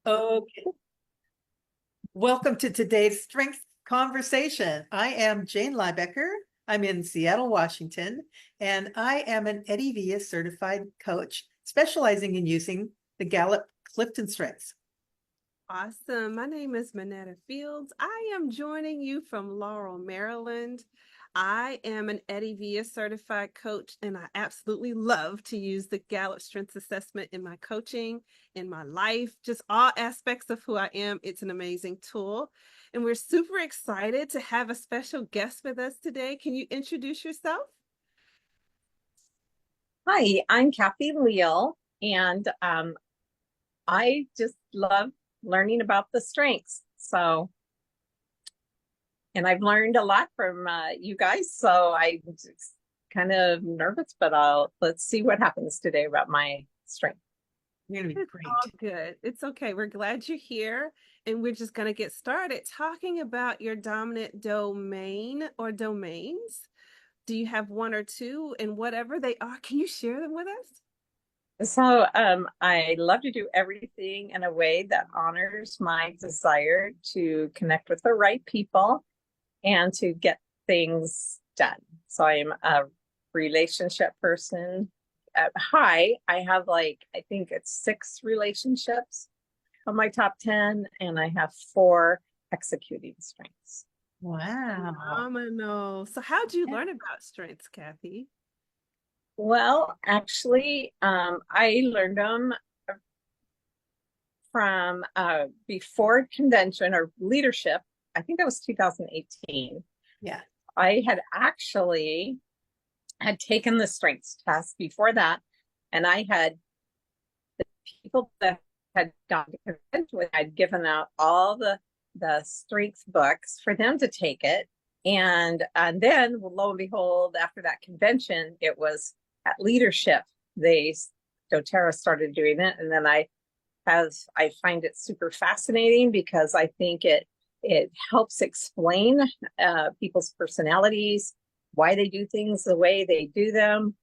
Okay, welcome to today's strength conversation. I am Jane Liebecker. I'm in Seattle, Washington, and I am an Eddie Villa certified coach specializing in using the Gallup Clifton strengths. Awesome. My name is Manetta Fields. I am joining you from Laurel, Maryland. I am an Eddie Villa certified coach, and I absolutely love to use the Gallup Strengths Assessment in my coaching, in my life, just all aspects of who I am. It's an amazing tool. And we're super excited to have a special guest with us today. Can you introduce yourself? Hi, I'm Kathi Leal, and I just love learning about the strengths. And I've learned a lot from you guys, so I'm just kind of nervous, but let's see what happens today about my strength. You're going to be It's great. all good. It's okay. We're glad you're here. And we're just going to get started talking about your dominant domain or domains. Do you have one or two? And whatever they are, can you share them with us? I love to do everything in a way that honors my desire to connect with the right people and to get things done. So I'm a relationship person. High, I have I think it's 6 relationships on my top 10, and I have 4 executing strengths. Wow. Phenomenal. So, how'd you learn about strengths, Kathi? Well, actually, I learned them from before convention or leadership. I think that was 2018. Yeah. I had taken the strengths test before that, and I had the people that had gone to convention, I'd given out all the strength books for them to take it. And then lo and behold, after that convention, it was at leadership. doTERRA started doing it. And then I find it super fascinating because I think it helps explain people's personalities, why they do things the way they do them.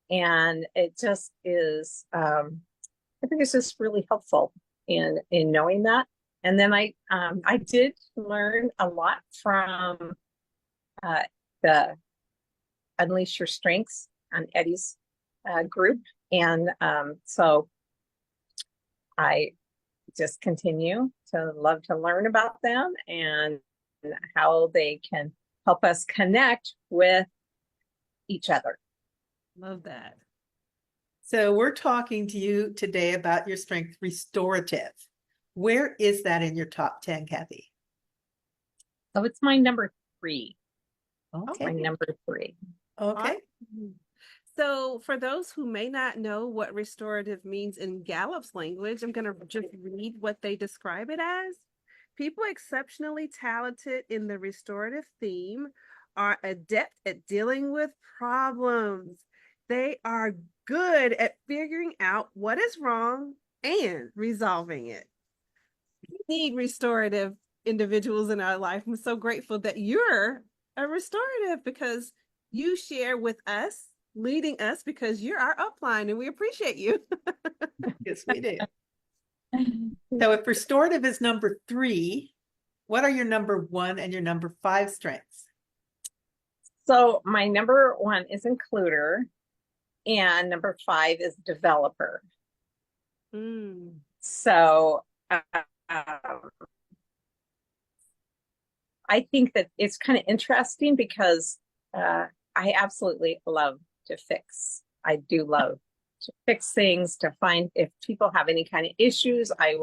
And it just is, I think it's just really helpful in knowing that. And then I did learn a lot from uh, the Unleash Your Strengths on Eddie's group. And so I just continue to love to learn about them and how they can help us connect with each other. Love that. So, we're talking to you today about your strength, restorative. Where is that in your top 10, Kathi? So it's my number 3. Okay. My number 3. Okay. Awesome. So, for those who may not know what restorative means in Gallup's language, I'm going to just read what they describe it as. People exceptionally talented in the restorative theme are adept at dealing with problems. They are good at figuring out what is wrong and resolving it. We need restorative individuals in our life. I'm so grateful that you're a restorative because you share with us, leading us because you're our upline and we appreciate you. Yes, we do. So, if restorative is number 3, what are your number 1 and your number 5 strengths? So my number 1 is includer, and number 5 is developer. Mm. So I think that it's kind of interesting because I absolutely love to fix. I do love to fix things, to find if people have any kind of issues. I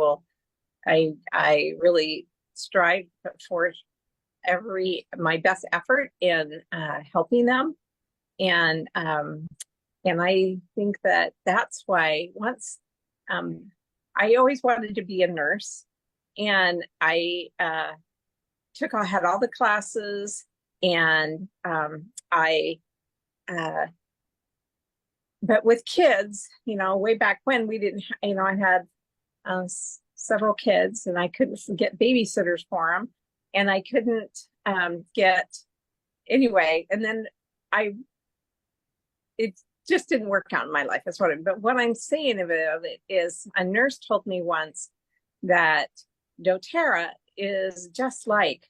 really strive for my best effort in helping them. And I think that that's why once I always wanted to be a nurse, and I had all the classes, and but with kids, way back when we didn't, I had several kids, and I couldn't get babysitters for them, and I couldn't get anyway. And then it just didn't work out in my life. But what I'm saying of it is, a nurse told me once that doTERRA is just like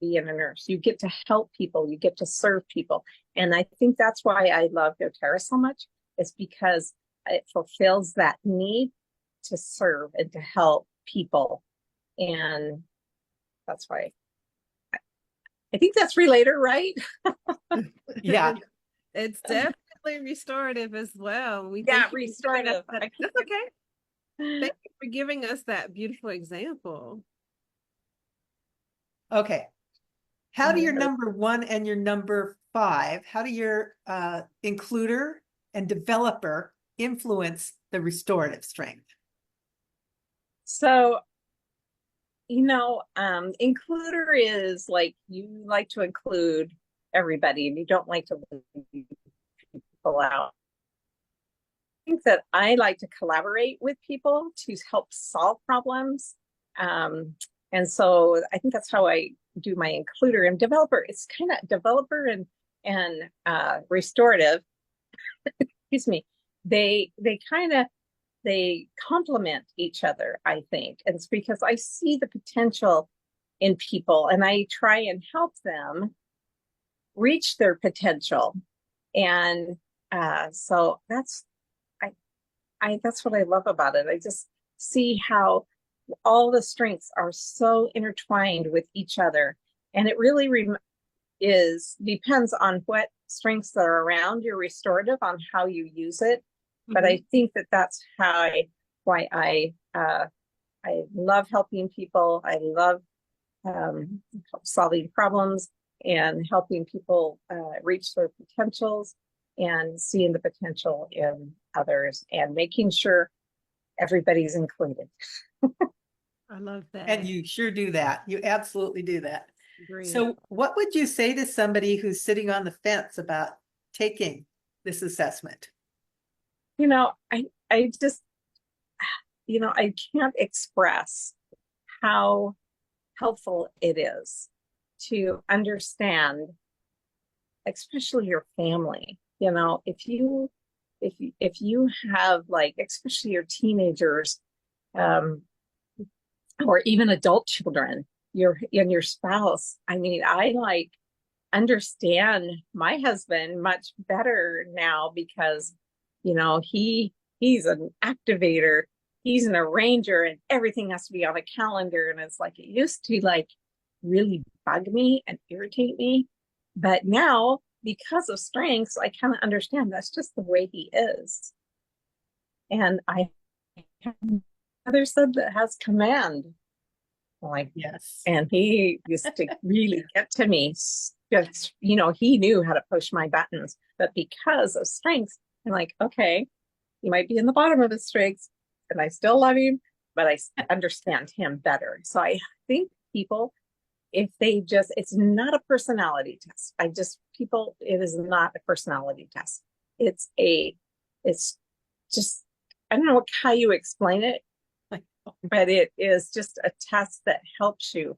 being a nurse. You get to help people, you get to serve people. And I think that's why I love doTERRA so much, is because it fulfills that need to serve and to help people. And that's why I think that's related, right? Yeah. It's definitely restorative as well. We Yeah, thank you for giving us restorative. that- That's okay. Thank you for giving us that beautiful example. Okay. How do your Yeah. number 1 and your number 5, how do your includer and developer influence the restorative strength? So, includer is like you like to include everybody and you don't like to leave people out. I think that I like to collaborate with people to help solve problems. And so I think that's how I do my includer and developer. It's kind of developer and restorative. Excuse me. They complement each other, I think. And it's because I see the potential in people and I try and help them reach their potential. And so that's what I love about it. I just see how all the strengths are so intertwined with each other. And it really depends on what strengths that are around your restorative on how you use it. But I think that that's why I love helping people. I love solving problems and helping people reach their potentials and seeing the potential in others and making sure everybody's included. I love that. And you sure do that. You absolutely do that. Great. So what would you say to somebody who's sitting on the fence about taking this assessment? I just, I can't express how helpful it is to understand, especially your family. If you have, like, especially your teenagers, or even adult children, your spouse. I mean, I like understand my husband much better now because he's an activator, he's an arranger, and everything has to be on a calendar. And it's like, it used to like really bug me and irritate me, but now because of strengths I kind of understand that's just the way he is. And I have another son that has command, like, Yes. and he used to really get to me. Just, he knew how to push my buttons, but because of strengths, I'm like, okay, he might be in the bottom of his strengths and I still love him, but I understand him better. So I think people, if they just, it's not a personality test. It is not a personality test. It's just, I don't know how you explain it, but it is just a test that helps you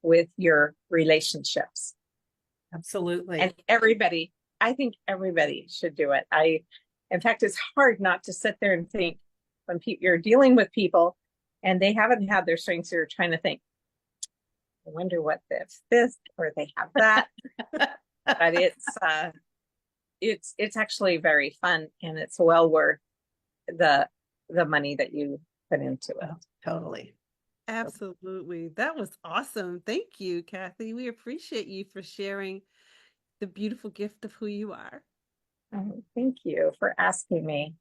with your relationships. Absolutely. And I think everybody should do it. In fact, it's hard not to sit there and think when you're dealing with people and they haven't had their strengths, you're trying to think, I wonder what this, or they have that. But it's actually very fun, and it's well worth the money that you put into it. Oh, totally. Absolutely. That was awesome. Thank you, Kathi. We appreciate you for sharing the beautiful gift of who you are. Thank you for asking me.